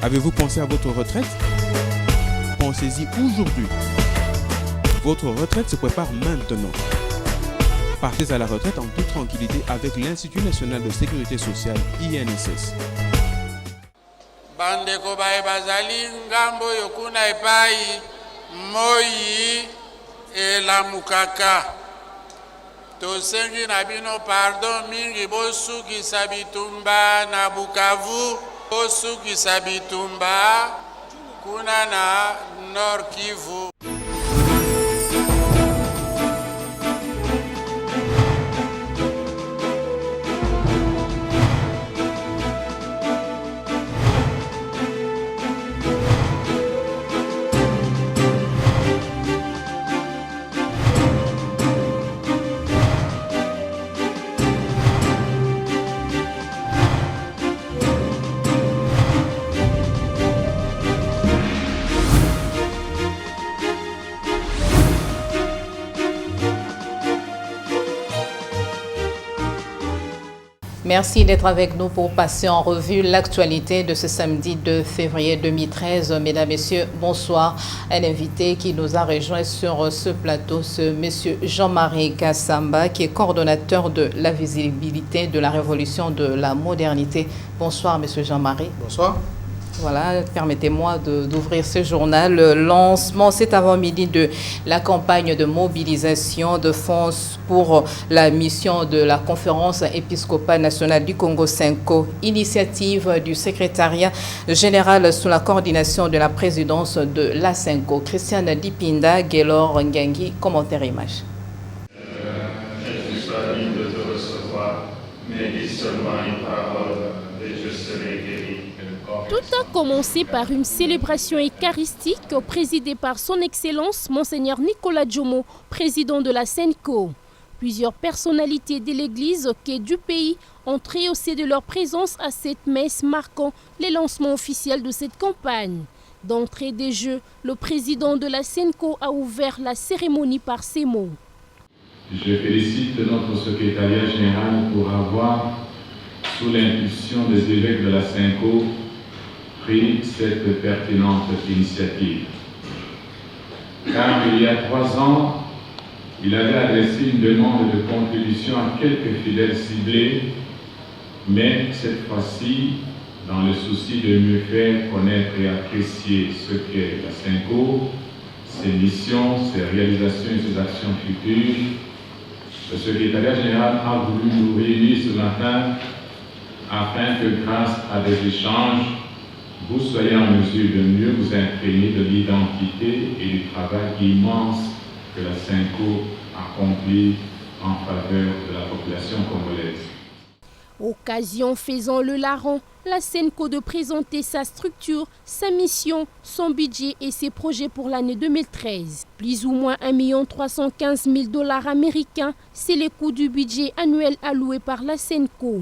Avez-vous pensé à votre retraite? Pensez-y aujourd'hui. Votre retraite se prépare maintenant. Partez à la retraite en toute tranquillité avec l'Institut national de sécurité sociale INSS. Bandeko bae bazali ngambo yokuna epai moyi elamukaka. Tosengi na bino pardon mingi bosukisa bitumba na Bukavu, bosukisa bitumba kuna na Nord Kivu. Merci d'être avec nous pour passer en revue l'actualité de ce samedi 2 février 2013. Mesdames, Messieurs, bonsoir. Un invité qui nous a rejoint sur ce plateau, ce monsieur Jean-Marie Kassamba, qui est coordonnateur de la visibilité de la révolution de la modernité. Bonsoir, monsieur Jean-Marie. Bonsoir. Voilà, permettez-moi d'ouvrir ce journal. Le lancement cet avant-midi de la campagne de mobilisation de fonds pour la mission de la conférence épiscopale nationale du Congo Senko, initiative du secrétariat général sous la coordination de la présidence de la Senko. Christiane Dipinda, Gaylor Ngangi, commentaire image. Je suis ravi de te recevoir, mais dis seulement une parole et je serai guéri. Tout a commencé par une célébration eucharistique présidée par son Excellence Monseigneur Nicolas Djomo, président de la Senko. Plusieurs personnalités de l'Église et du pays ont rehaussé de leur présence à cette messe marquant le lancement officiel de cette campagne. D'entrée des jeux, le président de la Senko a ouvert la cérémonie par ces mots. Je félicite notre secrétariat général pour avoir, sous l'impulsion des évêques de la Senko, pris cette pertinente initiative. Car il y a 3 ans, il avait adressé une demande de contribution à quelques fidèles ciblés, mais cette fois-ci, dans le souci de mieux faire connaître et apprécier ce qu'est la Senko, ses missions, ses réalisations et ses actions futures, le secrétariat général a voulu nous réunir ce matin afin que, grâce à des échanges, vous soyez en mesure de mieux vous imprégner de l'identité et du travail immense que la Senko accomplit en faveur de la population congolaise. Occasion faisant le larron, la Senko de présenter sa structure, sa mission, son budget et ses projets pour l'année 2013. Plus ou moins 1 315 000 $ américains, c'est le coût du budget annuel alloué par la Senko.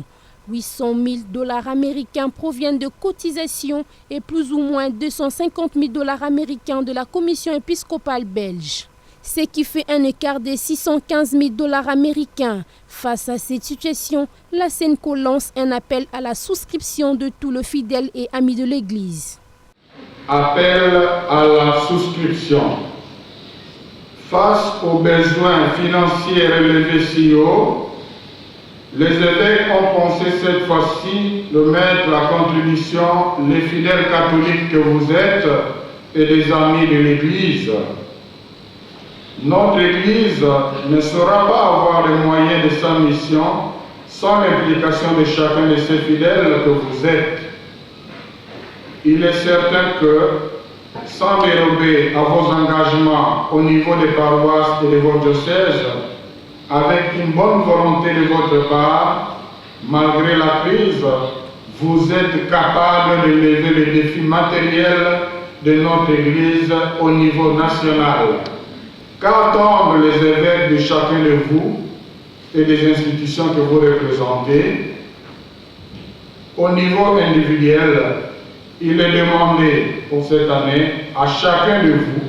800 000 $ américains proviennent de cotisations et plus ou moins 250 000 $ américains de la commission épiscopale belge. Ce qui fait un écart de 615 000 $ américains. Face à cette situation, la Senko lance un appel à la souscription de tous les fidèles et amis de l'Église. Appel à la souscription. Face aux besoins financiers relevés si haut, les évêques ont pensé cette fois-ci de mettre à contribution les fidèles catholiques que vous êtes et les amis de l'Église. Notre Église ne saura pas avoir les moyens de sa mission sans l'implication de chacun de ces fidèles que vous êtes. Il est certain que, sans dérober à vos engagements au niveau des paroisses et de vos diocèses, avec une bonne volonté de votre part, malgré la crise, vous êtes capable de lever les défis matériels de notre Église au niveau national. Qu'attendent les évêques de chacun de vous et des institutions que vous représentez? Au niveau individuel, il est demandé pour cette année à chacun de vous,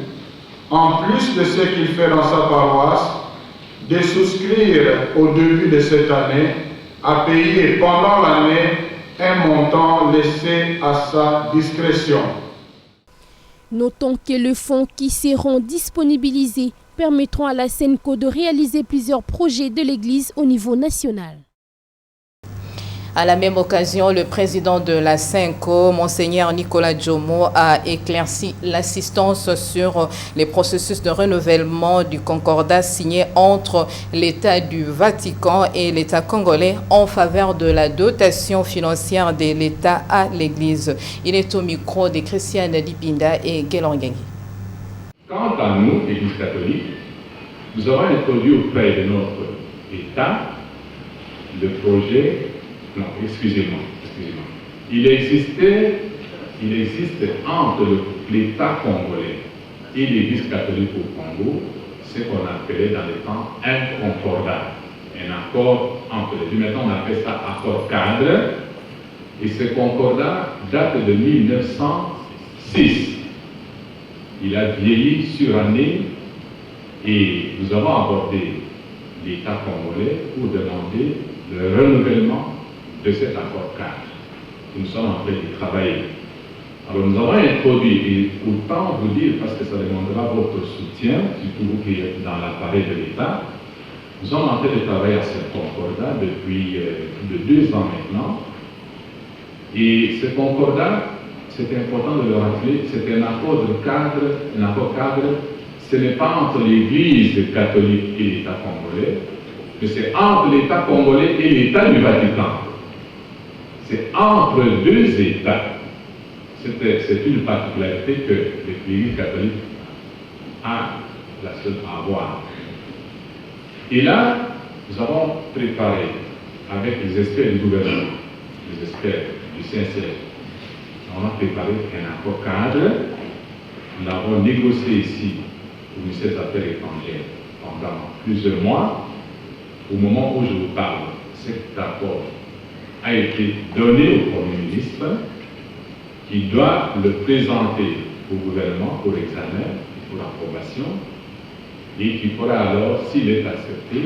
en plus de ce qu'il fait dans sa paroisse, de souscrire au début de cette année à payer pendant l'année un montant laissé à sa discrétion. Notons que les fonds qui seront disponibilisés permettront à la SENCO de réaliser plusieurs projets de l'Église au niveau national. À la même occasion, le président de la SENCO, Monseigneur Nicolas Djomo, a éclairci l'assistance sur les processus de renouvellement du concordat signé entre l'État du Vatican et l'État congolais en faveur de la dotation financière de l'État à l'Église. Il est au micro de Christiane Dipinda et Guélangengui. Quant à nous, l'Église catholique, nous avons introduit auprès de notre État le projet. Non, excusez-moi. Il existe entre l'État congolais et l'Église catholique au Congo ce qu'on appelait dans le temps un concordat. Un accord entre les deux. Maintenant, on appelle ça accord cadre. Et ce concordat date de 1906. Il a vieilli sur année et nous avons abordé l'État congolais pour demander le renouvellement de cet accord cadre. Nous sommes en train de travailler. Alors nous avons introduit, et autant vous dire, parce que ça demandera votre soutien, surtout vous qui êtes dans l'appareil de l'État, nous sommes en train de travailler à ce concordat depuis plus de 2 ans maintenant. Et ce concordat, c'est important de le rappeler, c'est un accord cadre, ce n'est pas entre l'Église catholique et l'État congolais, mais c'est entre l'État congolais et l'État du Vatican. C'est entre 2 États. C'est une particularité que l'Église catholique a la seule à avoir. Et là, nous avons préparé avec les experts du gouvernement, les experts du CNCF, on a préparé un accord cadre. Nous l'avons négocié ici au ministère des Affaires étrangères pendant plusieurs mois. Au moment où je vous parle, cet accord a été donné au Premier ministre qui doit le présenter au gouvernement pour examen et pour approbation et qui pourra alors, s'il est accepté,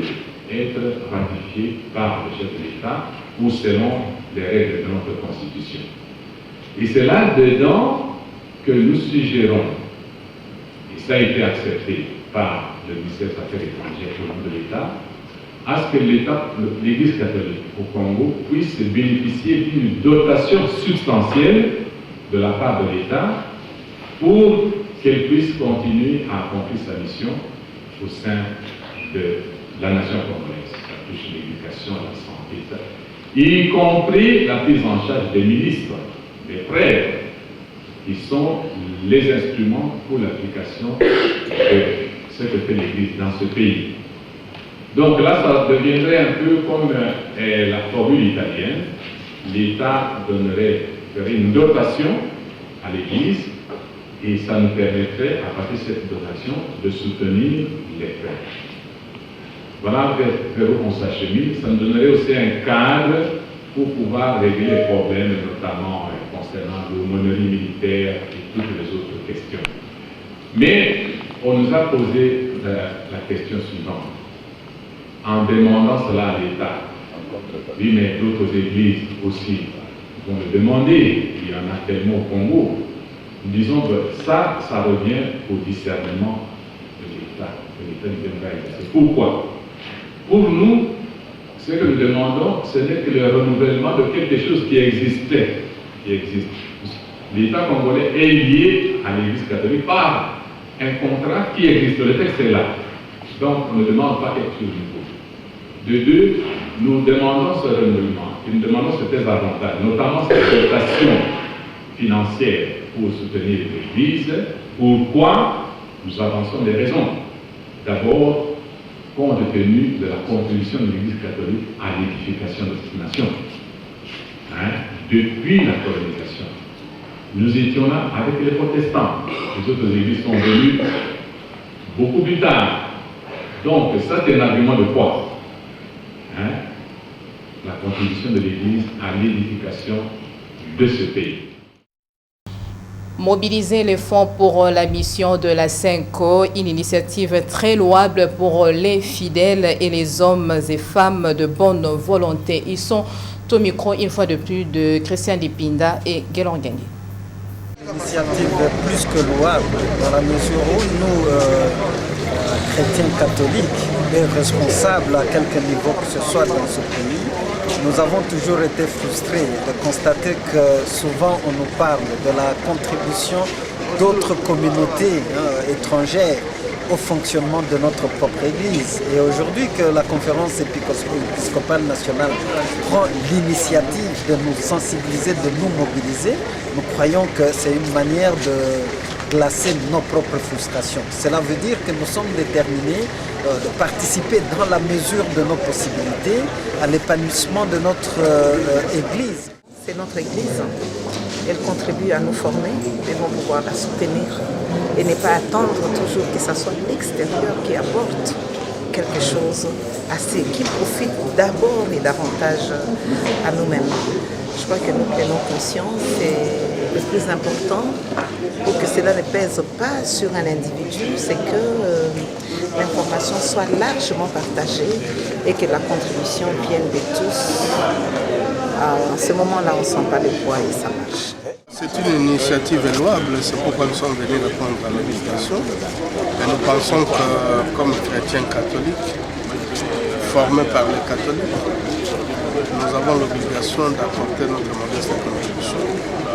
être ratifié par le chef de l'État ou selon les règles de notre Constitution. Et c'est là-dedans que nous suggérons, et ça a été accepté par le ministère des Affaires étrangères au nom de l'État, à ce que l'Église catholique au Congo puisse bénéficier d'une dotation substantielle de la part de l'État pour qu'elle puisse continuer à accomplir sa mission au sein de la nation congolaise. Ça touche l'éducation, la santé, y compris la prise en charge des ministres, des prêtres, qui sont les instruments pour l'application de ce que fait l'Église dans ce pays. Donc là, ça deviendrait un peu comme la formule italienne. L'État ferait une dotation à l'Église et ça nous permettrait, à partir de cette dotation, de soutenir les prêtres. Voilà vers où on s'achemine. Ça nous donnerait aussi un cadre pour pouvoir régler les problèmes, notamment concernant l'aumônerie militaire et toutes les autres questions. Mais on nous a posé la question suivante. En demandant cela à l'État, oui, mais d'autres églises aussi vont le demander, il y en a tellement au Congo. Nous disons que ça revient au discernement de l'État, du Bengaï. C'est pourquoi, pour nous, ce que nous demandons, ce n'est que le renouvellement de quelque chose qui existait, qui existe. L'État congolais est lié à l'Église catholique par un contrat qui existe. Le texte est là. Donc, on ne demande pas quelque chose de nouveau. De 2, nous demandons ce renouvellement, et nous demandons certains avantages, notamment cette dotation financière pour soutenir l'Église. Pourquoi? Nous avançons des raisons. D'abord, compte tenu de la contribution de l'Église catholique à l'édification de cette nation. Depuis la colonisation, nous étions là avec les protestants. Les autres églises sont venues beaucoup plus tard. Donc, ça c'est un argument de quoi? La contribution de l'Église à l'édification de ce pays. Mobiliser les fonds pour la mission de la SENCO, une initiative très louable pour les fidèles et les hommes et femmes de bonne volonté. Ils sont Au micro, une fois de plus, de Christian Dipinda et Guélon Gengé. L'initiative est plus que louable dans la mesure où nous, chrétiens catholiques et responsables à quelque niveau que ce soit dans ce pays, nous avons toujours été frustrés de constater que souvent on nous parle de la contribution d'autres communautés étrangères au fonctionnement de notre propre Église. Et aujourd'hui que la conférence épiscopale nationale prend l'initiative de nous sensibiliser, de nous mobiliser, nous croyons que c'est une manière de glacer nos propres frustrations. Cela veut dire que nous sommes déterminés de participer dans la mesure de nos possibilités à l'épanouissement de notre Église. C'est notre Église. Elle contribue à nous former, nous devons pouvoir la soutenir et ne pas attendre toujours que ce soit l'extérieur qui apporte quelque chose à ceux qui profitent d'abord et davantage à nous-mêmes. Je crois que nous prenons conscience et le plus important pour que cela ne pèse pas sur un individu, c'est que l'information soit largement partagée et que la contribution vienne de tous. À ce moment-là, on ne sent pas le poids et ça marche. C'est une initiative louable, c'est pourquoi nous sommes venus répondre à l'invitation. Et nous pensons que, comme chrétiens catholiques, formés par les catholiques, nous avons l'obligation d'apporter notre modeste contribution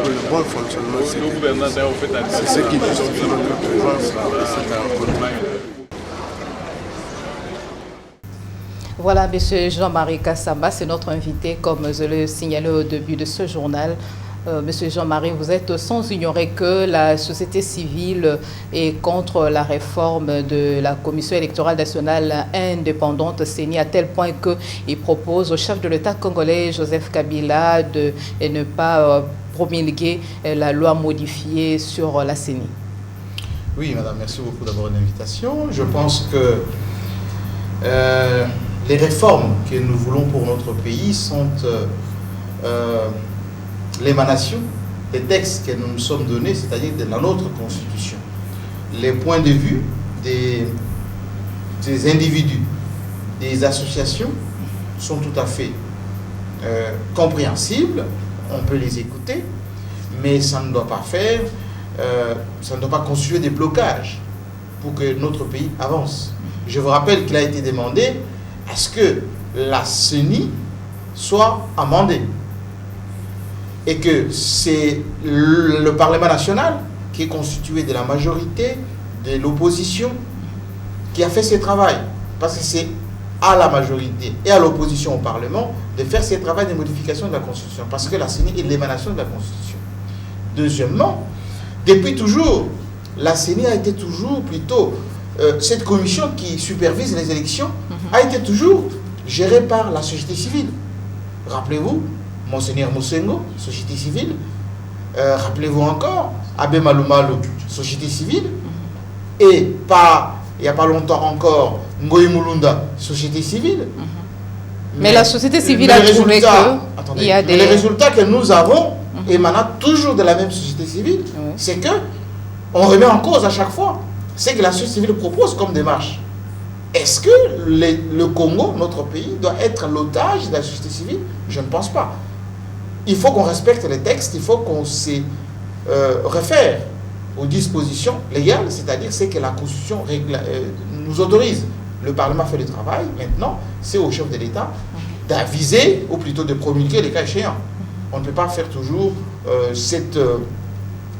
pour le bon fonctionnement de cette Église. C'est ce qui justifie notre présence à cette rencontre. Voilà, M. Jean-Marie Kassamba, c'est notre invité, comme je le signalais au début de ce journal. Monsieur Jean-Marie, vous êtes sans ignorer que la société civile est contre la réforme de la Commission électorale nationale indépendante CENI à tel point qu'il propose au chef de l'État congolais, Joseph Kabila, de ne pas promulguer la loi modifiée sur la CENI. Oui, madame, merci beaucoup d'avoir une invitation. Je pense que les réformes que nous voulons pour notre pays sont l'émanation des textes que nous nous sommes donnés, c'est-à-dire de notre Constitution. Les points de vue des individus, des associations sont tout à fait compréhensibles, on peut les écouter, mais ça ne doit pas faire, ça ne doit pas constituer des blocages pour que notre pays avance. Je vous rappelle qu'il a été demandé à ce que la CENI soit amendée et que c'est le Parlement national qui est constitué de la majorité, de l'opposition, qui a fait ce travail. Parce que c'est à la majorité et à l'opposition au Parlement de faire ce travail de modification de la Constitution. Parce que la CENI est l'émanation de la Constitution. Deuxièmement, depuis toujours, la CENI a été toujours plutôt... cette commission qui supervise les élections a été toujours gérée par la société civile. Rappelez-vous, Monseigneur Moussengo, société civile. Rappelez-vous encore, Abbé Malumalu, société civile. Et il n'y a pas longtemps encore, Ngoï Mulunda, société civile. Mais la société civile a trouvé qu'il y a des... Les résultats que nous avons émanant toujours de la même société civile, c'est que on remet en cause à chaque fois ce que la société civile propose comme démarche. Est-ce que le Congo, notre pays, doit être l'otage de la société civile? Je ne pense pas. Il faut qu'on respecte les textes, il faut qu'on se réfère aux dispositions légales, c'est-à-dire ce que la Constitution nous autorise. Le Parlement fait le travail, maintenant, c'est au chef de l'État d'aviser, ou plutôt de promulguer les cas échéants. On ne peut pas faire toujours cette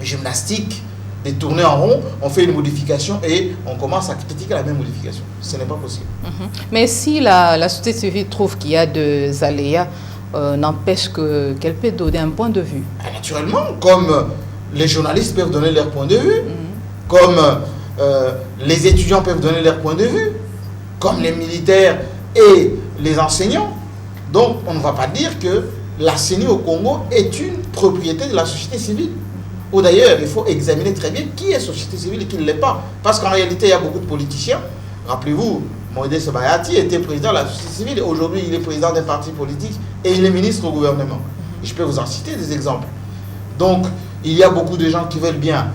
gymnastique de tourner en rond, on fait une modification et on commence à critiquer la même modification. Ce n'est pas possible. Mais si la société civile trouve qu'il y a des aléas, n'empêche qu'elle peut donner un point de vue. Naturellement, comme les journalistes peuvent donner leur point de vue, comme les étudiants peuvent donner leur point de vue, comme les militaires et les enseignants. Donc, on ne va pas dire que la CENI au Congo est une propriété de la société civile. Ou d'ailleurs, il faut examiner très bien qui est société civile et qui ne l'est pas. Parce qu'en réalité, il y a beaucoup de politiciens. Rappelez-vous, Moïse Bayati était président de la société civile. Aujourd'hui, il est président d'un parti politique et il est ministre au gouvernement. Et je peux vous en citer des exemples. Donc, il y a beaucoup de gens qui veulent bien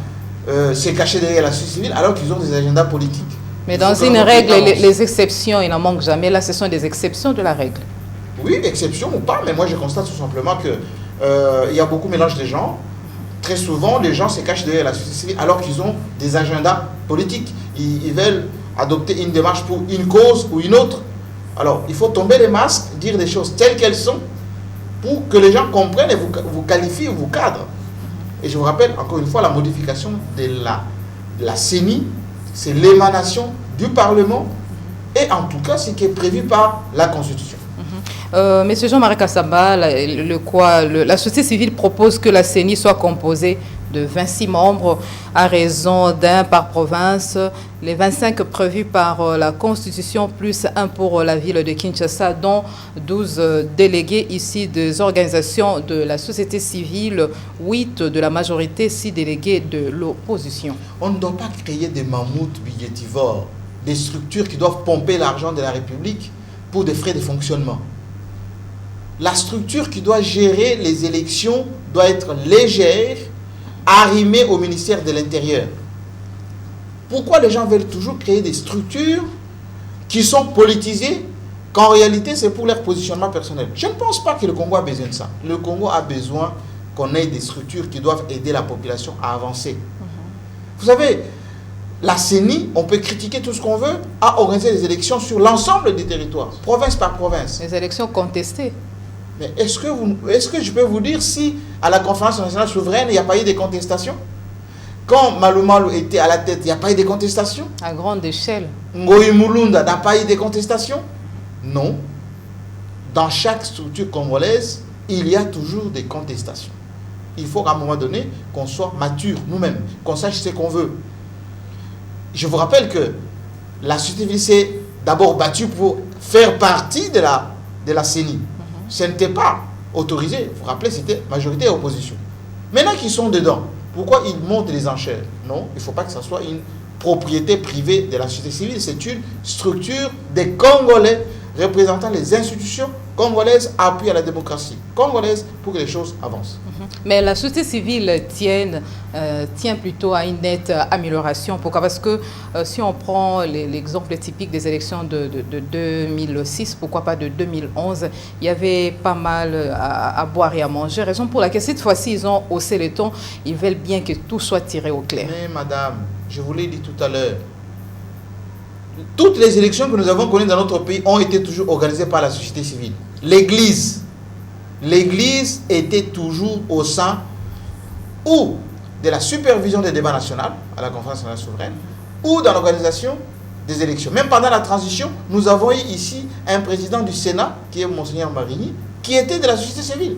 se cacher derrière la société civile alors qu'ils ont des agendas politiques. Mais dans une règle, les exceptions, il n'en manque jamais. Là, ce sont des exceptions de la règle. Oui, exception ou pas, mais moi je constate tout simplement que il y a beaucoup de mélange des gens. Très souvent, les gens se cachent derrière la société civile alors qu'ils ont des agendas politiques. Ils veulent adopter une démarche pour une cause ou une autre. Alors, il faut tomber les masques, dire des choses telles qu'elles sont pour que les gens comprennent et vous qualifient, vous cadrent. Et je vous rappelle encore une fois la modification de la CENI, c'est l'émanation du Parlement et en tout cas ce qui est prévu par la Constitution. Monsieur Jean-Marie Kassamba, la société civile propose que la CENI soit composée de 26 membres à raison d'un par province, les 25 prévus par la Constitution, plus un pour la ville de Kinshasa, dont 12 délégués ici des organisations de la société civile, 8 de la majorité, 6 délégués de l'opposition. On ne doit pas créer des mammouths budgétivores, des structures qui doivent pomper l'argent de la République pour des frais de fonctionnement. La structure qui doit gérer les élections doit être légère, arrimée au ministère de l'Intérieur. Pourquoi les gens veulent toujours créer des structures qui sont politisées qu'en réalité c'est pour leur positionnement personnel? Je ne pense pas que le Congo a besoin de ça. Le Congo a besoin qu'on ait des structures qui doivent aider la population à avancer. Vous savez, la CENI, on peut critiquer tout ce qu'on veut, a organisé des élections sur l'ensemble des territoires, province par province. Les élections contestées. Mais est-ce que je peux vous dire si à la conférence nationale souveraine, il n'y a pas eu de contestation? Quand Malou Malou était à la tête, il n'y a pas eu de contestation? À grande échelle. Ngoï Mulunda n'a pas eu de contestation? Non. Dans chaque structure congolaise, il y a toujours des contestations. Il faut qu'à un moment donné, qu'on soit mature nous-mêmes, qu'on sache ce qu'on veut. Je vous rappelle que la société civile s'est d'abord battue pour faire partie de la CENI. Ce n'était pas autorisé. Vous vous rappelez, c'était majorité et opposition. Maintenant qu'ils sont dedans, pourquoi ils montent les enchères? Non, il ne faut pas que ce soit une propriété privée de la société civile. C'est une structure des Congolais représentant les institutions congolaises appuyées à la démocratie congolaise pour que les choses avancent. Mais la société civile tient plutôt à une nette amélioration. Pourquoi? Parce que si on prend l'exemple typique des élections de 2006, pourquoi pas de 2011, il y avait pas mal à boire et à manger. Raison pour laquelle cette fois-ci, ils ont haussé les tons. Ils veulent bien que tout soit tiré au clair. Mais madame, je vous l'ai dit tout à l'heure, toutes les élections que nous avons connues dans notre pays ont été toujours organisées par la société civile. L'Église était toujours au sein ou de la supervision des débats nationaux à la conférence nationale souveraine ou dans l'organisation des élections. Même pendant la transition, nous avons eu ici un président du Sénat, qui est Monseigneur Marigny, qui était de la société civile.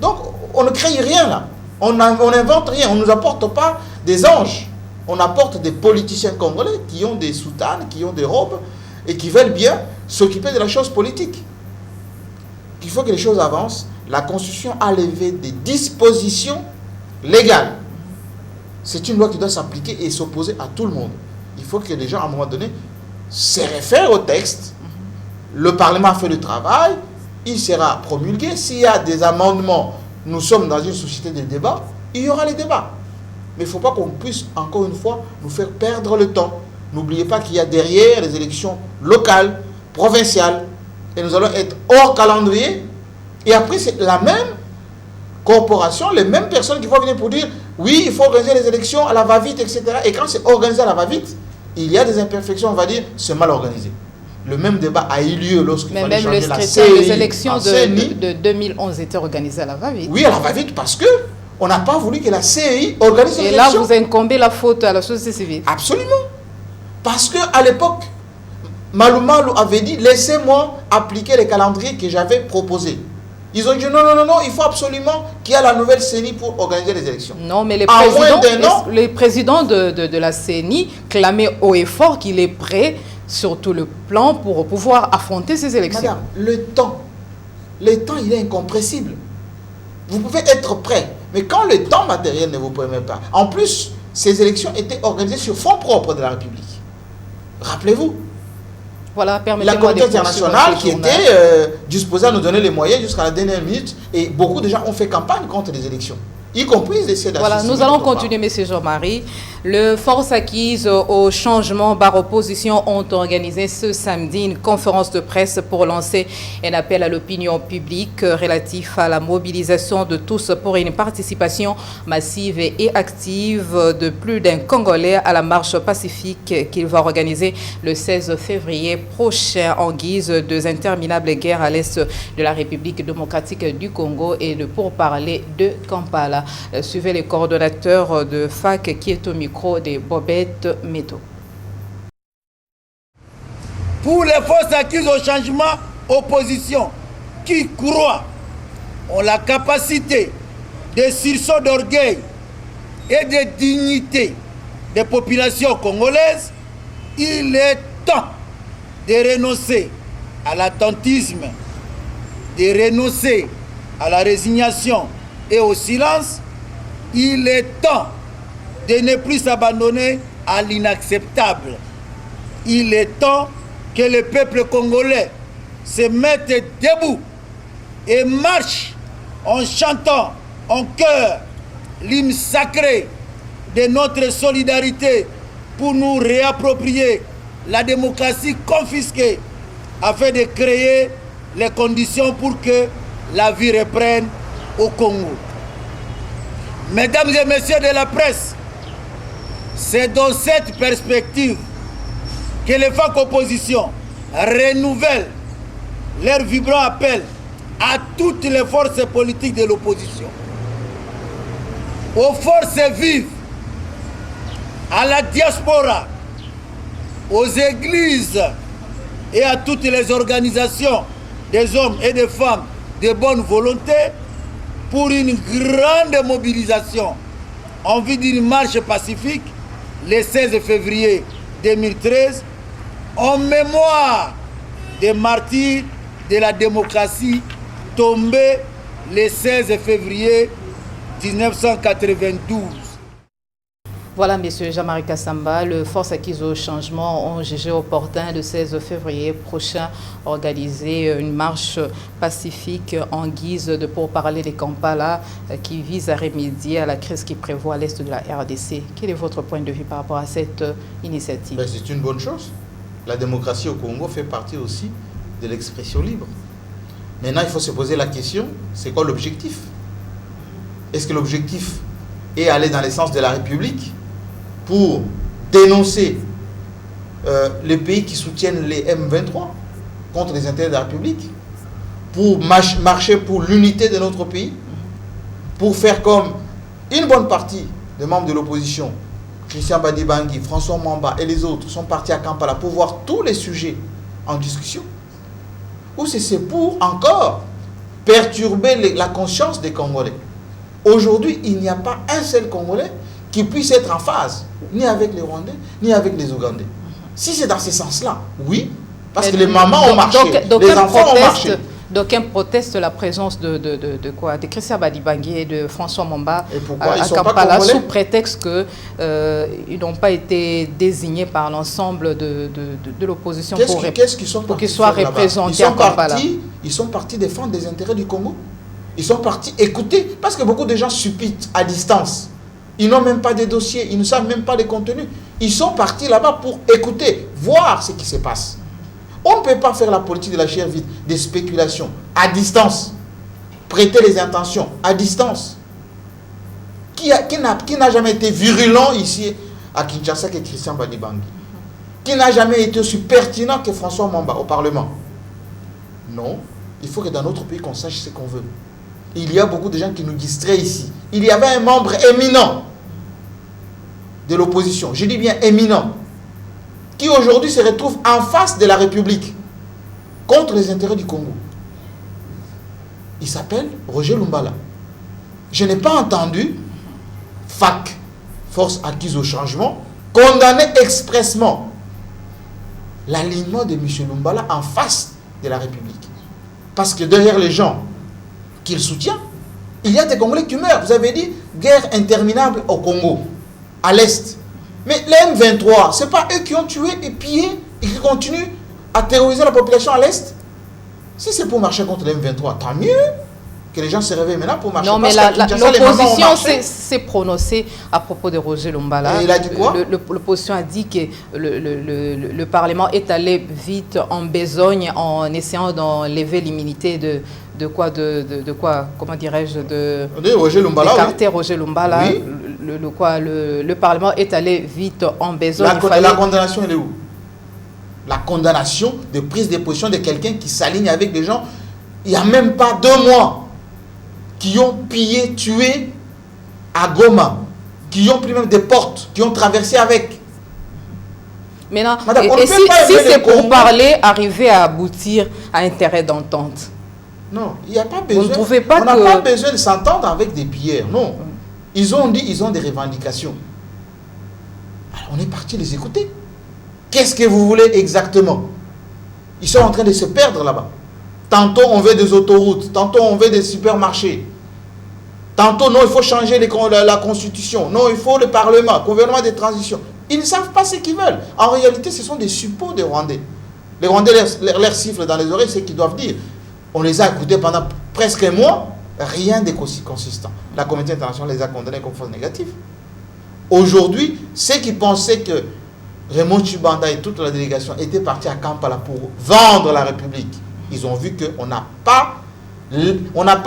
Donc, on ne crée rien là. On n'invente rien. On ne nous apporte pas des anges. On apporte des politiciens congolais qui ont des soutanes, qui ont des robes et qui veulent bien s'occuper de la chose politique. Il faut que les choses avancent. La Constitution a levé des dispositions légales. C'est une loi qui doit s'appliquer et s'opposer à tout le monde. Il faut que les gens, à un moment donné, se réfèrent au texte. Le Parlement a fait le travail, il sera promulgué. S'il y a des amendements, nous sommes dans une société de débat, il y aura les débats. Mais il ne faut pas qu'on puisse, encore une fois, nous faire perdre le temps. N'oubliez pas qu'il y a derrière les élections locales, provinciales, et nous allons être hors calendrier. Et après, c'est la même corporation, les mêmes personnes qui vont venir pour dire oui, il faut organiser les élections à la va-vite, etc. Et quand c'est organisé à la va-vite, il y a des imperfections, on va dire, c'est mal organisé. Le même débat a eu lieu lorsqu'il fallait changer la CENI. Les élections de 2011 étaient organisées à la va-vite. Oui, à la va-vite, parce que on n'a pas voulu que la CEI organise les élections. Et là, vous incombez la faute à la société civile. Absolument. Parce qu'à l'époque, Malou Malou avait dit, laissez-moi appliquer les calendriers que j'avais proposés. Ils ont dit non, il faut absolument qu'il y ait la nouvelle CENI pour organiser les élections. Non, mais les présidents de la CENI clamaient haut et fort qu'il est prêt sur tout le plan pour pouvoir affronter ces élections. Madame, le temps, il est incompressible. Vous pouvez être prêt, mais quand le temps matériel ne vous permet pas. En plus, ces élections étaient organisées sur fonds propres de la République. Rappelez-vous. Voilà, la communauté internationale qui était disposée à nous donner les moyens jusqu'à la dernière minute. Et beaucoup de gens ont fait campagne contre les élections, y compris les CEDAC. Voilà, nous allons continuer, M. Jean-Marie. Les forces acquises au changement par opposition ont organisé ce samedi une conférence de presse pour lancer un appel à l'opinion publique relatif à la mobilisation de tous pour une participation massive et active de plus d'un Congolais à la marche pacifique qu'il va organiser le 16 février prochain en guise de interminables guerres à l'est de la République démocratique du Congo et de pourparlers de Kampala. Suivez les coordonnateurs de FAC qui est au micro de Bobette Meto. Pour les forces acquises au changement, opposition, qui croient ont la capacité de sursaut d'orgueil et de dignité des populations congolaises, il est temps de renoncer à l'attentisme, de renoncer à la résignation et au silence. Il est temps de ne plus s'abandonner à l'inacceptable. Il est temps que le peuple congolais se mette debout et marche en chantant en chœur l'hymne sacré de notre solidarité pour nous réapproprier la démocratie confisquée afin de créer les conditions pour que la vie reprenne au Congo. Mesdames et messieurs de la presse, c'est dans cette perspective que les FAC opposition renouvellent leur vibrant appel à toutes les forces politiques de l'opposition, aux forces vives, à la diaspora, aux églises et à toutes les organisations des hommes et des femmes de bonne volonté pour une grande mobilisation en vue d'une marche pacifique le 16 février 2013 en mémoire des martyrs de la démocratie tombés le 16 février 1992. Voilà, M. Jean-Marie Kassamba, les forces acquises au changement ont jugé opportun le 16 février prochain organiser une marche pacifique en guise de pourparlers de Kampala qui vise à remédier à la crise qui prévaut à l'est de la RDC. Quel est votre point de vue par rapport à cette initiative? C'est une bonne chose. La démocratie au Congo fait partie aussi de l'expression libre. Maintenant, il faut se poser la question, c'est quoi l'objectif? Est-ce que l'objectif est aller dans le sens de la République pour dénoncer les pays qui soutiennent les M23 contre les intérêts de la République, pour marcher pour l'unité de notre pays, pour faire comme une bonne partie des membres de l'opposition, Christian Badibangi, François Mwamba et les autres sont partis à Kampala pour voir tous les sujets en discussion, ou c'est pour encore perturber la conscience des Congolais. Aujourd'hui, il n'y a pas un seul Congolais qui puisse être en phase, ni avec les Rwandais, ni avec les Ougandais. Si c'est dans ce sens-là, oui, parce que les mamans ont marché, les enfants ont marché. D'aucuns protestent la présence de Christian Badibangi et de François Mwamba à Kampala sous prétexte qu'ils n'ont pas été désignés par l'ensemble de l'opposition pour qu'ils soient représentés à Kampala. Ils sont partis défendre les intérêts du Congo. Ils sont partis écouter, parce que beaucoup de gens supputent à distance. Ils n'ont même pas de dossiers, ils ne savent même pas les contenus. Ils sont partis là-bas pour écouter, voir ce qui se passe. On ne peut pas faire la politique de la chair vide, des spéculations, à distance. Prêter les intentions, à distance. Qui n'a jamais été virulent ici à Kinshasa que Christian Badibangi? Qui n'a jamais été aussi pertinent que François Mwamba au Parlement? Non, il faut que dans notre pays, qu'on sache ce qu'on veut. Il y a beaucoup de gens qui nous distraient ici. Il y avait un membre éminent de l'opposition, je dis bien éminent, qui aujourd'hui se retrouve en face de la République contre les intérêts du Congo. Il s'appelle Roger Lumbala. Je n'ai pas entendu FAC, Force Acquise au Changement, condamner expressement l'alignement de M. Lumbala en face de la République. Parce que derrière les gens qu'il soutient, il y a des Congolais qui meurent. Vous avez dit guerre interminable au Congo, à l'Est. Mais les M23, ce n'est pas eux qui ont tué et pillé et qui continuent à terroriser la population à l'Est. Si c'est pour marcher contre les M23, tant mieux. que les gens se réveillent maintenant pour marcher. Non, mais l'opposition s'est prononcée à propos de Roger Lumbala. Et il a dit quoi? L'opposition a dit que le Parlement est allé vite en besogne en essayant d'enlever l'immunité de quoi, comment dirais-je, Roger Lumbala, d'écarter Roger Lumbala. Oui. Le Parlement est allé vite en besogne. La condamnation, elle est où? La condamnation de prise de position de quelqu'un qui s'aligne avec des gens, il n'y a même pas 2 mois, qui ont pillé, tué à Goma, qui ont pris même des portes, qui ont traversé avec. Maintenant, Madame, et si c'est pour parler, arriver à aboutir à un terrain d'entente? Non, il n'y a pas besoin. Vous ne trouvez pas on n'a pas besoin de s'entendre avec des pilleurs, non. Ils ont dit, ils ont des revendications. Alors on est parti les écouter. Qu'est-ce que vous voulez exactement? Ils sont en train de se perdre là-bas. Tantôt on veut des autoroutes, tantôt on veut des supermarchés. Tantôt non, il faut changer la constitution. Non, il faut le Parlement, gouvernement de transition. Ils ne savent pas ce qu'ils veulent. En réalité, ce sont des suppôts des Rwandais. Les Rwandais leur sifflent dans les oreilles ce qu'ils doivent dire. On les a écoutés pendant presque un mois. Rien de consistant. La communauté internationale les a condamnés comme fausse négative. Aujourd'hui, ceux qui pensaient que Raymond Chibanda et toute la délégation étaient partis à Kampala pour vendre la République, ils ont vu qu'on n'a pas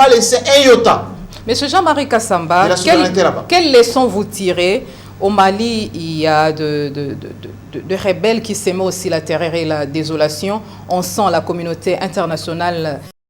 laissé un iota. Monsieur Jean-Marie Kassamba, quelle leçon vous tirez? Au Mali, il y a de rebelles qui s'aimaient aussi la terreur et la désolation. On sent la communauté internationale